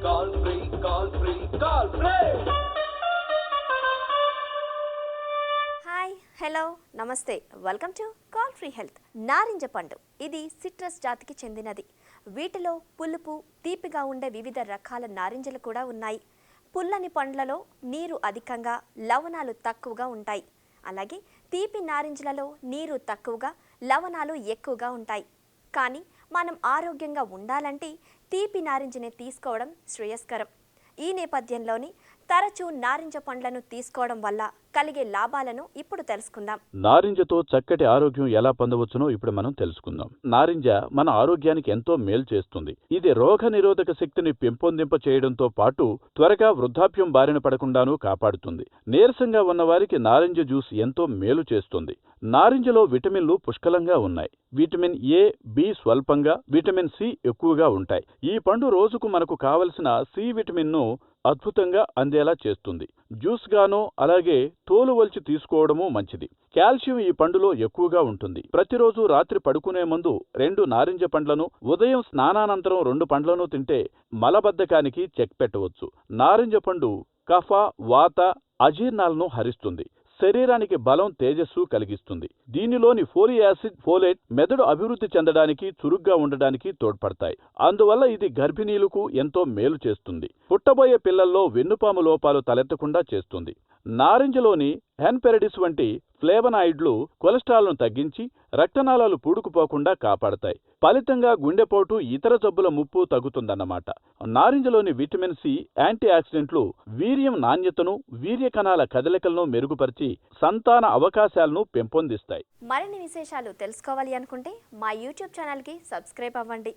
Call free, call free, call free. Hi hello నమస్తే welcome to call free health. నారింజ పండు ఇది citrus జాతికి చెందినది. వీటిలో పులుపు తీపిగా ఉండే వివిధ రకాల నారింజలు కూడా ఉన్నాయి. పుల్లని పండ్లలో నీరు అధికంగా, లవణాలు తక్కువగా ఉంటాయి. అలాగే తీపి నారింజలలో నీరు తక్కువగా, లవణాలు ఎక్కువగా ఉంటాయి. కానీ మనం ఆరోగ్యంగా ఉండాలంటే తీపి నారింజనే తీసుకోవడం శ్రేయస్కరం. ఈ నేపథ్యంలోని తరచూ నారింజ పండ్లను తీసుకోవడం వల్ల కలిగే లాభాలను ఇప్పుడు తెలుసుకుందాం. నారింజతో చక్కటి ఆరోగ్యం ఎలా పొందవచ్చునో ఇప్పుడు మనం తెలుసుకుందాం. నారింజ మన ఆరోగ్యానికి ఎంతో మేలు చేస్తుంది. ఇది రోగ నిరోధక శక్తిని పెంపొందింప చేయడంతో పాటు త్వరగా వృద్ధాప్యం బారిన పడకుండానూ కాపాడుతుంది. నీరసంగా ఉన్నవారికి నారింజ జ్యూస్ ఎంతో మేలు చేస్తుంది. నారింజలో విటమిన్లు పుష్కలంగా ఉన్నాయి. విటమిన్ ఏ, బి స్వల్పంగా, విటమిన్ సి ఎక్కువగా ఉంటాయి. ఈ పండు రోజుకు మనకు కావలసిన సి విటమిన్ను అద్భుతంగా అందేలా చేస్తుంది. జ్యూస్ గానో అలాగే తోలు వలిచి తీసుకోవడము మంచిది. కాల్షియం ఈ పండులో ఎక్కువగా ఉంటుంది. ప్రతిరోజు రాత్రి పడుకునే ముందు 2 నారింజ పండ్లను, ఉదయం స్నానానంతరం 2 పండ్లను తింటే మలబద్ధకానికి చెక్ పెట్టవచ్చు. నారింజ పండు కఫ, వాత, అజీర్ణాలను హరిస్తుంది. శరీరానికి బలం, తేజస్సు కలిగిస్తుంది. దీనిలోని ఫోలిక్ యాసిడ్, ఫోలేట్ మెదడు అభివృద్ధి చెందడానికి, చురుగ్గా ఉండడానికి తోడ్పడతాయి. అందువల్ల ఇది గర్భిణీలకు ఎంతో మేలు చేస్తుంది. పుట్టబోయే పిల్లల్లో వెన్నుపాము లోపాలు తలెత్తకుండా చేస్తుంది. నారింజలోని హెన్పెరిడిస్ వంటి ఫ్లేవనాయిడ్లు కొలెస్ట్రాల్ను తగ్గించి రక్తనాళాలు పూడుకుపోకుండా కాపాడతాయి. ఫలితంగా గుండెపోటు, ఇతర జబ్బుల ముప్పు తగ్గుతుందన్నమాట. నారింజలోని విటమిన్ సి యాంటీ ఆక్సిడెంట్లు వీర్యం నాణ్యతను, వీర్య కణాల కదలికలను మెరుగుపరిచి సంతాన అవకాశాలను పెంపొందిస్తాయి. మరిన్ని విశేషాలు తెలుసుకోవాలి అనుకుంటే మా యూట్యూబ్ ఛానల్కి సబ్స్క్రైబ్ అవ్వండి.